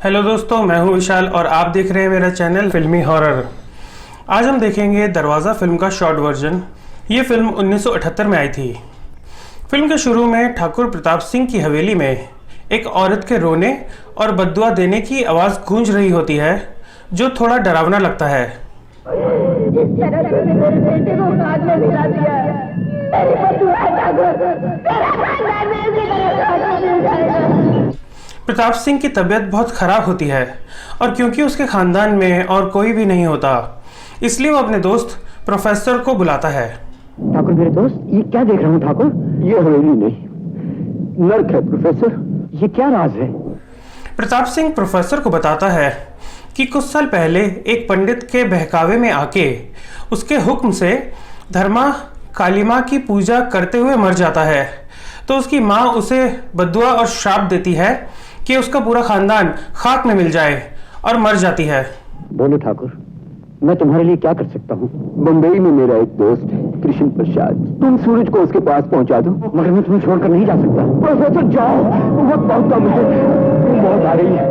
Hello दोस्तों, मैं हूं विशाल और आप देख रहे हैं मेरा चैनल फिल्मी हॉरर। आज हम देखेंगे दरवाज़ा फिल्म का शॉर्ट वर्जन। ये फिल्म 1978 में आई थी। फिल्म के शुरू में ठाकुर प्रताप सिंह की हवेली में एक औरत के रोने और बद्दुआ देने की आवाज़ गूंज रही होती है, जो थोड़ा डरावना लगता है। जिस तरह से मेरे बेटे को काट में गिरा दिया है, मेरी बद्दुआ ठाकुर, तेरा खानदान में इसी तरह काट में जाएगा। प्रताप सिंह की तबीयत बहुत ख़राब होती है और क्योंकि उसके ख़ानदान में और कोई भी नहीं होता, इसलिए वो अपने दोस्त प्रोफेसर को बुलाता है। ठाकुर मेरे दोस्त, ये क्या देख रहा हूँ ठाकुर? ये हवेली नहीं, नर्क है प्रोफेसर। ये क्या राज है? प्रताप सिंह प्रोफेसर को बताता है कि कुछ साल पहले एक पंडित के बहकावे में आके उसके हुक्म से धर्मा काली माँ की पूजा करते हुए मर जाता है, तो उसकी माँ उसे बद्दुआ और श्राप देती है कि उसका पूरा खानदान खाक में मिल जाए और मर जाती है। बोलो ठाकुर, मैं तुम्हारे लिए क्या कर सकता हूँ? बम्बई में मेरा एक दोस्त है कृष्ण प्रसाद, तुम सूरज को उसके पास पहुंचा दो। मगर मैं तुम्हें छोड़कर नहीं जा सकता। प्रोफेसर जाओ, वक्त बहुत कम है, मौत आ रही है।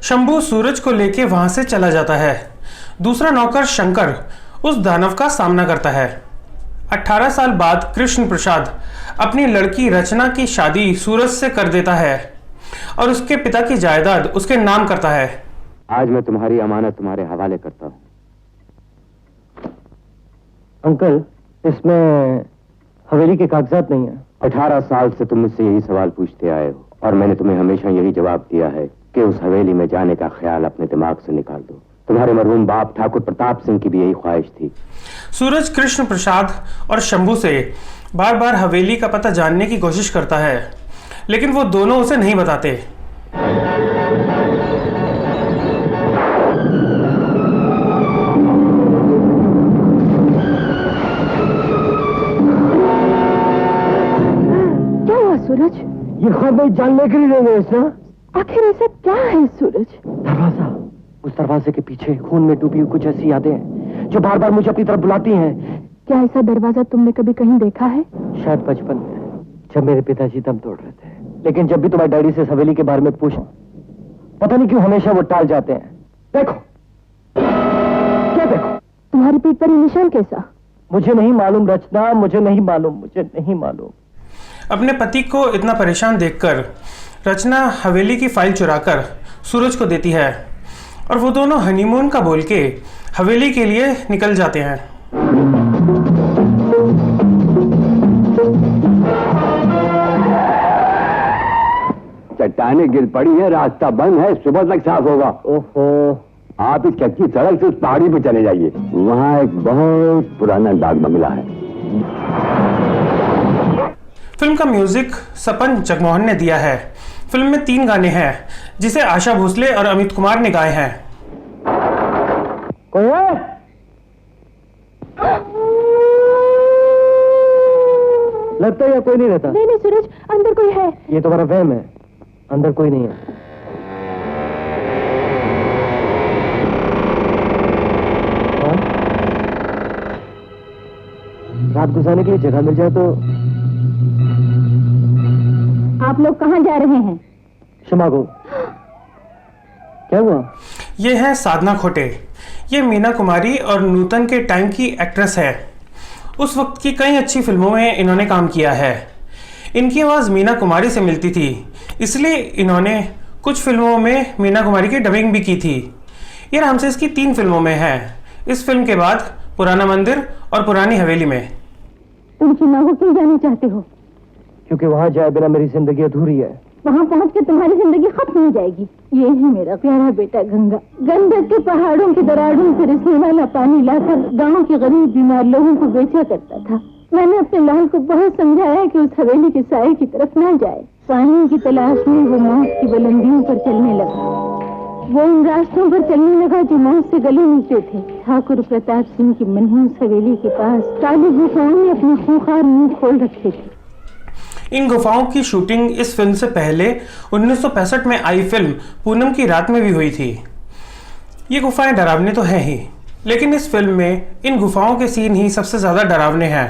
शंभू सूरज को लेके वहां से चला जाता है। दूसरा नौकर शंकर उस दानव का सामना करता है। 18 साल बाद कृष्ण प्रसाद अपनी लड़की रचना की शादी सूरज से कर देता है और उसके पिता की जायदाद उसके नाम करता है। आज मैं तुम्हारी अमानत तुम्हारे हवाले करता हूँ। अंकल, इसमें हवेली के कागजात नहीं है। 18 साल से तुम मुझसे यही सवाल पूछते आए हो और मैंने तुम्हें हमेशा यही जवाब दिया है कि उस हवेली में जाने का ख्याल अपने दिमाग से निकाल दो। तुम्हारे मरहूम बाप ठाकुर प्रताप सिंह की भी यही ख्वाहिश थी। सूरज कृष्ण प्रसाद और शंभू से बार बार हवेली का पता जानने की कोशिश करता है, लेकिन वो दोनों उसे नहीं बताते। क्या हुआ सूरज? ये ख्वाब जानने के लिए नहीं है। आखिर ऐसा क्या है सूरज? दरवाजा, उस दरवाजे के पीछे खून में डूबी हुई कुछ ऐसी यादें हैं जो बार बार मुझे अपनी तरफ बुलाती हैं। क्या ऐसा दरवाजा तुमने कभी कहीं देखा है? शायद बचपन में, जब मेरे पिताजी दम तोड़ रहे थे। लेकिन जब भी तुम्हारे डैडी से इस हवेली के बारे में पूछो, पता नहीं क्यों हमेशा वो टाल जाते हैं। देखो, क्या देखो? तुम्हारी पीठ पर ये निशान कैसा? मुझे नहीं मालूम रचना, मुझे नहीं मालूम, मुझे नहीं मालूम। अपने पति को इतना परेशान देखकर रचना हवेली की फाइल चुराकर सूरज को देती है और वो दोनों हनीमून का बोल के हवेली के लिए निकल जाते हैं। चट्टानें गिर पड़ी है, रास्ता बंद है, सुबह तक साफ होगा। ओहो, आप इस कच्ची सड़क से उस पहाड़ी पे चले जाइए, वहाँ एक बहुत पुराना डाक बंगला है। फिल्म का म्यूजिक सपन जगमोहन ने दिया है। फिल्म में 3 गाने हैं जिसे आशा भोसले और अमित कुमार ने गाए हैं। कोई है? लगता है या कोई नहीं रहता? नहीं नहीं सूरज, अंदर कोई है। ये तुम्हारा वहम है, अंदर कोई नहीं है। हाँ? रात गुजारने के लिए जगह मिल जाए तो। आप लोग कहाँ जा रहे हैं? क्षमा को। क्या हुआ? ये है साधना खोटे। ये मीना कुमारी और नूतन के टाइम की एक्ट्रेस है। उस वक्त की कई अच्छी फिल्मों में इन्होंने काम किया है। इनकी आवाज़ मीना कुमारी से मिलती थी, इसलिए इन्होंने कुछ फिल्मों में मीना कुमारी की डबिंग भी की थी। ये रामसेस की 3 फिल्मों में है। इस फिल्म के बाद पुराना मंदिर और पुरानी हवेली में। तुम चुनाव क्यों जाना चाहते हो? क्योंकि वहां जाए बिना मेरी जिंदगी अधूरी है। वहाँ पहुँच के तुम्हारी जिंदगी खत्म हो जाएगी। ये है मेरा प्यारा बेटा गंगा। गंडक के पहाड़ों की दरारों से रिसने वाला पानी लाकर गांव के गरीब बीमार लोगों को बेचा करता था। मैंने अपने लाल को बहुत समझाया कि उस हवेली के साए की तरफ न जाए। पानी की तलाश में वो मौत की बुलंदियों पर चलने लगा। वो उन रास्तों पर चलने लगा जो मौत से गले मिलते थे। ठाकुर प्रताप सिंह की मनहूस हवेली के पास काली गुफाओं ने अपने खूंखार मुंह खोल रखे थे। इन गुफाओं की शूटिंग इस फिल्म से पहले 1965 में आई फिल्म पूनम की रात में भी हुई थी। ये गुफाएं डरावनी तो हैं ही, लेकिन इस फिल्म में इन गुफाओं के सीन ही सबसे ज़्यादा डरावने हैं।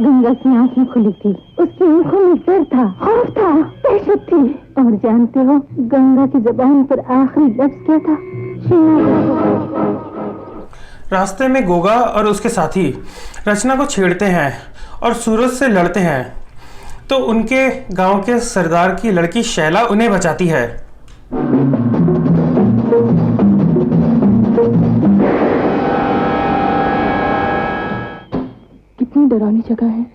गंगा की आंखें खुली थी, उसकी आंखों में डर था, खौफ था, दहशत थी। और जानते हो गंगा की जुबान पर आखिरी लफ्ज क्या था? रास्ते में गोगा और उसके साथी रचना को छेड़ते हैं और सूरज से लड़ते हैं, तो उनके गांव के सरदार की लड़की शैला उन्हें बचाती है। कितनी डरावनी जगह है।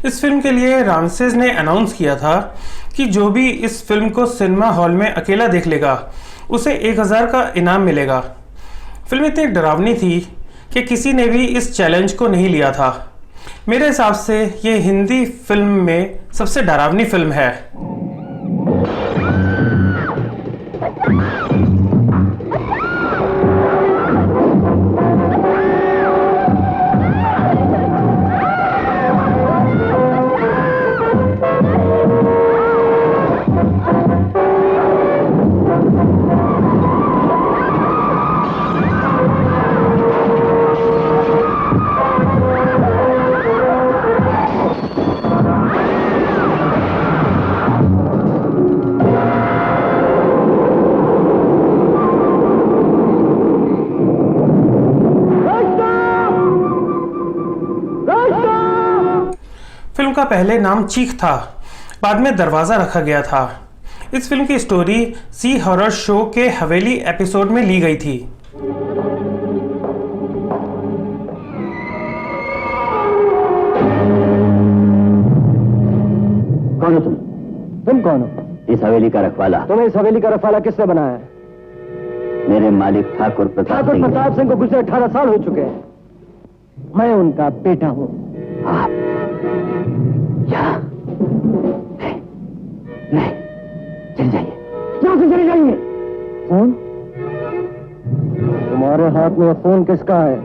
इस फिल्म के लिए रामसेस ने अनाउंस किया था कि जो भी इस फिल्म को सिनेमा हॉल में अकेला देख लेगा उसे 1000 का इनाम मिलेगा। फिल्म इतनी डरावनी थी कि किसी ने भी इस चैलेंज को नहीं लिया था। मेरे हिसाब से ये हिंदी फिल्म में सबसे डरावनी फिल्म है। फिल्म का पहले नाम चीख था, बाद में दरवाज़ा रखा गया था। इस फिल्म की स्टोरी सी हॉरर शो के हवेली एपिसोड में ली गई थी। कौन हो तुम? तुम कौन हो? इस हवेली का रखवाला। तुम्हें इस हवेली का रखवाला किसने बनाया है? मेरे मालिक ठाकुर प्रताप सिंह। प्रताप सिंह को गुजरे 18 साल हो चुके हैं। मैं उनका बेटा हूँ। आप यहाँ? नहीं, चले जाइए। यहाँ से चले जाइए। फोन? तुम्हारे हाथ में फोन किसका है?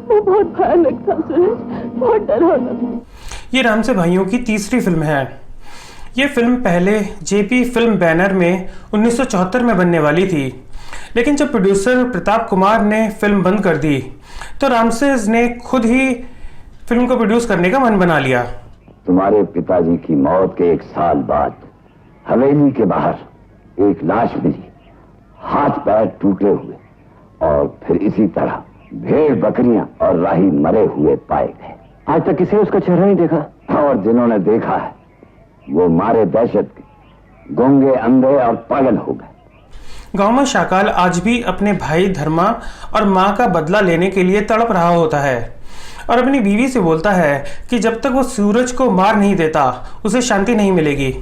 वो बहुत भयानक था सूरज, बहुत डरावना। ये रामसे भाइयों की तीसरी फिल्म है। ये फिल्म पहले जेपी फिल्म बैनर में 1974 में बनने वाली थी, लेकिन जब प्रोड्यूसर प्रताप कुमार ने फिल्म बंद कर दी तो रामसेस ने खुद ही फिल्म को प्रोड्यूस करने का मन बना लिया। तुम्हारे पिताजी की मौत के 1 साल बाद हवेली के बाहर एक लाश मिली, हाथ पैर टूटे हुए, और फिर इसी तरह भेड़ बकरियां और राही मरे हुए पाए गए। आज तक किसी ने उसका चेहरा नहीं देखा। और जिन्होंने देखा है वो मारे दहशत के गूंगे, अंधे और पागल हो गए। गांव में शाकाल आज भी अपने भाई धर्मा और माँ का बदला लेने के लिए तड़प रहा होता है और अपनी बीवी से बोलता है कि जब तक वो सूरज को मार नहीं देता उसे शांति नहीं मिलेगी।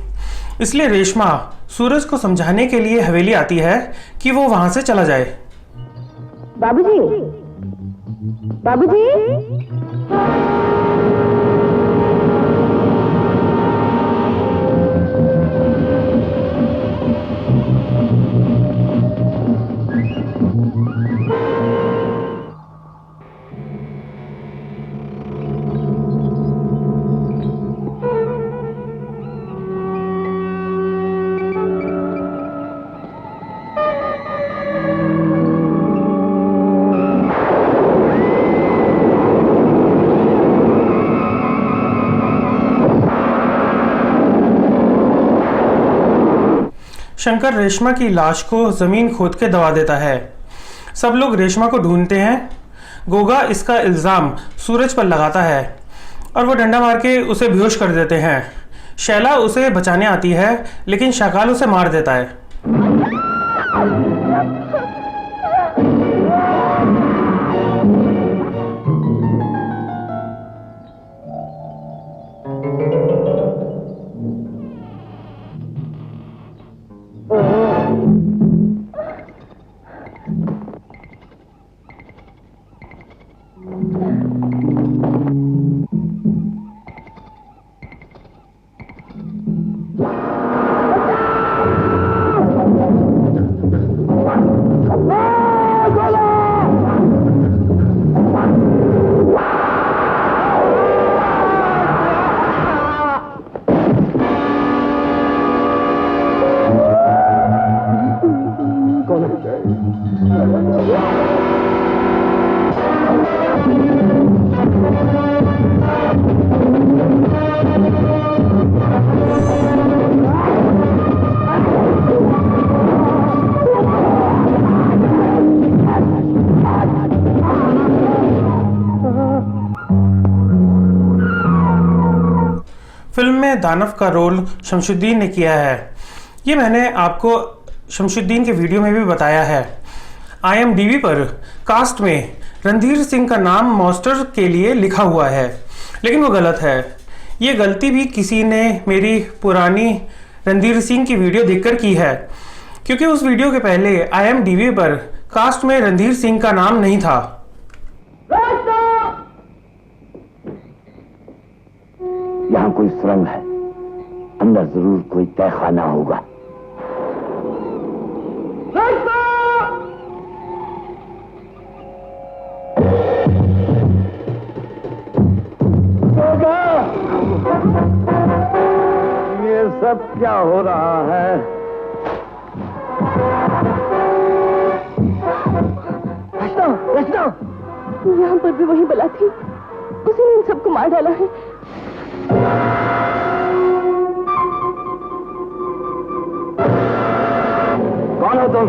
इसलिए रेशमा सूरज को समझाने के लिए हवेली आती है कि वो वहां से चला जाए। बाबूजी, बाबूजी, शंकर रेशमा की लाश को जमीन खोद के दबा देता है। सब लोग रेशमा को ढूंढते हैं। गोगा इसका इल्ज़ाम सूरज पर लगाता है और वो डंडा मार के उसे बेहोश कर देते हैं। शैला उसे बचाने आती है लेकिन शाकाल उसे मार देता है। फिल्म में दानव का रोल शमशुद्दीन ने किया है। ये मैंने आपको शमशुद्दीन के वीडियो में भी बताया है। IMDb पर कास्ट में रणधीर सिंह का नाम मॉन्स्टर के लिए लिखा हुआ है, लेकिन वो गलत है। ये गलती भी किसी ने मेरी पुरानी रणधीर सिंह की वीडियो देखकर की है, क्योंकि उस वीडियो के पहले IMDb पर कास्ट में रणधीर सिंह का नाम नहीं था। यहाँ कोई सुरंग है, अंदर जरूर कोई तहखाना होगा। ये सब क्या हो रहा है? रचना, रचना! यहाँ पर भी वही बला थी, उसी ने इन सबको मार डाला है। कौन हो तुम?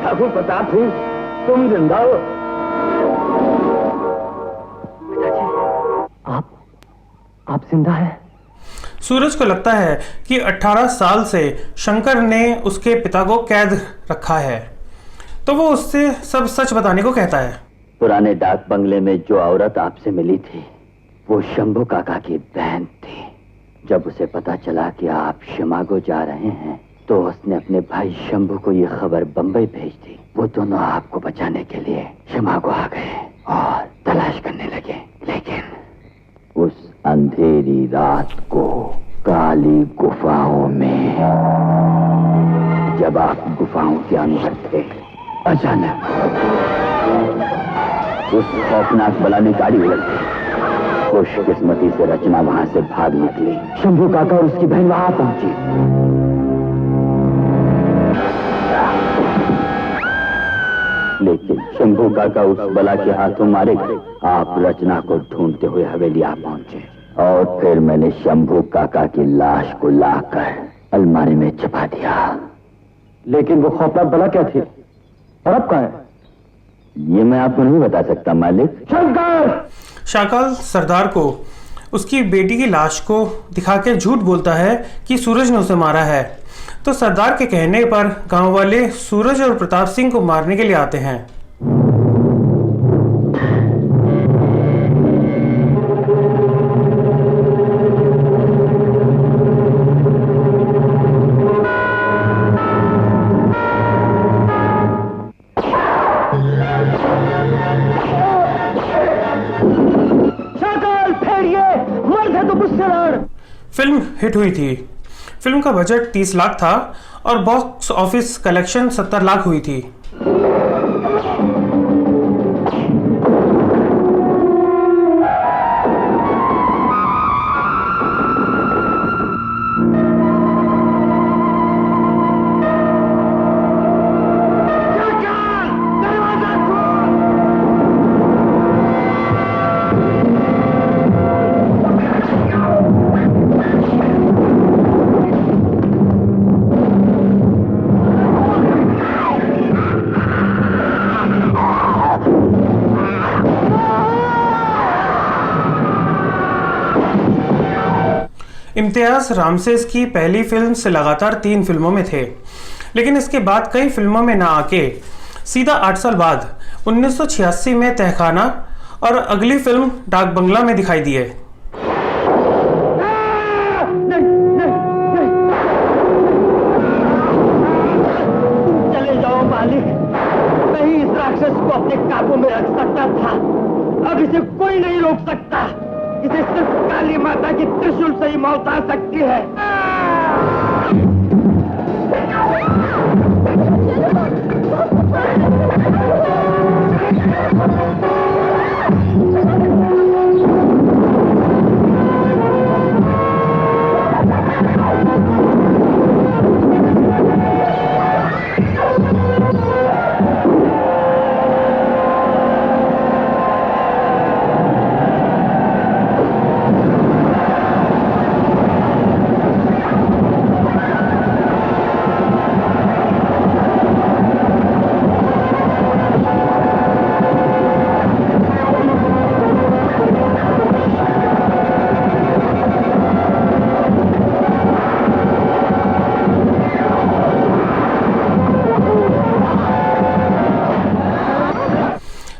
ठाकुर प्रताप सिंह, तुम जिंदा हो? आप जिंदा हैं? सूरज को लगता है कि 18 साल से शंकर ने उसके पिता को कैद रखा है, तो वो उससे सब सच बताने को कहता है। पुराने डाक बंगले में जो औरत आपसे मिली थी वो शंभू काका की बहन थी। जब उसे पता चला कि आप शिमागो जा रहे हैं तो उसने अपने भाई शंभू को ये खबर बंबई भेज दी। वो दोनों आपको बचाने के लिए शिमागो आ गए और तलाश करने लगे, लेकिन उस अंधेरी रात को काली गुफाओं में जब आप गुफाओं के अंदर थे, अचानक उस खौफनाक बला ने गाड़ी उलट दी। खुशकिस्मती से रचना वहां से भाग निकली। शंभू काका और उसकी बहन वहां पहुंची। लेकिन शंभू काका उस बला के हाथों मारे गए। आप रचना को ढूंढते हुए हवेली आ पहुंचे और फिर मैंने शंभू काका की लाश को लाकर अलमारी में छिपा दिया। लेकिन वो खौफनाक बला क्या थी और अब कहाँ है? ये मैं आपको नहीं बता सकता मालिक। शंकर! शाकाल सरदार को उसकी बेटी की लाश को दिखा के झूठ बोलता है कि सूरज ने उसे मारा है, तो सरदार के कहने पर गांव वाले सूरज और प्रताप सिंह को मारने के लिए आते हैं। फिल्म हिट हुई थी। फिल्म का बजट 30 लाख था और बॉक्स ऑफिस कलेक्शन 70 लाख हुई थी। इम्तियाज़ रामसेस की पहली फिल्म से लगातार 3 फिल्मों में थे, लेकिन इसके बाद कई फिल्मों में ना आके सीधा 8 साल बाद 1986 में तहखाना और अगली फिल्म डाक बंगला में दिखाई दिए। चले जाओ मालिक, मैं ही इस राक्षस को अपने काबू में रख सकता था। अब इसे कोई नहीं रोक सकता। इसे सिर्फ काली माता की त्रिशूल से ही मौत आ सकती है।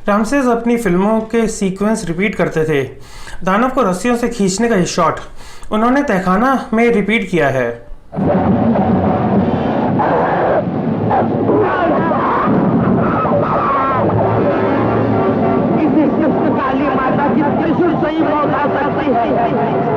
रामसेस अपनी फिल्मों के सीक्वेंस रिपीट करते थे। दानव को रस्सियों से खींचने का ये शॉट उन्होंने तहखाना में रिपीट किया है। इसे सिर्फ काली माता की त्रिशूल से ही मौत आ सकती है।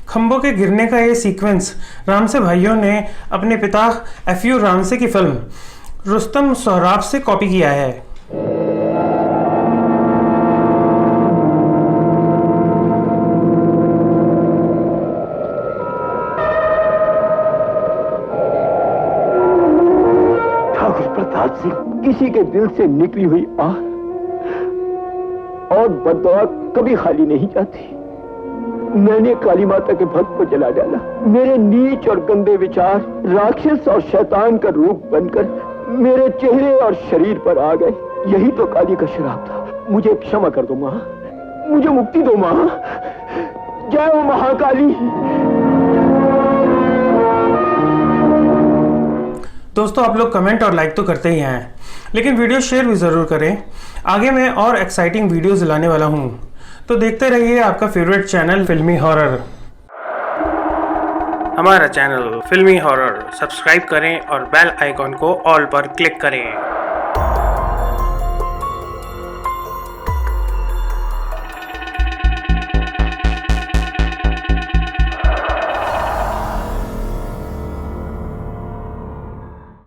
खंभों के गिरने का ये सीक्वेंस रामसे भाइयों ने अपने पिता एफयू रामसे की फिल्म रुस्तम सोहराब से कॉपी किया है। ठाकुर प्रताप सिंह, किसी के दिल से निकली हुई आह और बददुआ कभी खाली नहीं जाती। मैंने काली माता के भक्त को जला डाला। मेरे नीच और गंदे विचार राक्षस और शैतान का रूप बनकर मेरे चेहरे और शरीर पर आ गए। यही तो काली का श्राप था। मुझे क्षमा कर दो माँ, मुझे मुक्ति दो माँ। जय हो महाकाली। दोस्तों, आप लोग कमेंट और लाइक तो करते ही हैं, लेकिन वीडियो शेयर भी ज़रूर करें। आगे मैं और एक्साइटिंग वीडियोज़ लाने वाला हूँ, तो देखते रहिए आपका फेवरेट चैनल फिल्मी हॉरर। हमारा चैनल फिल्मी हॉरर सब्सक्राइब करें और बेल आइकॉन को ऑल पर क्लिक करें।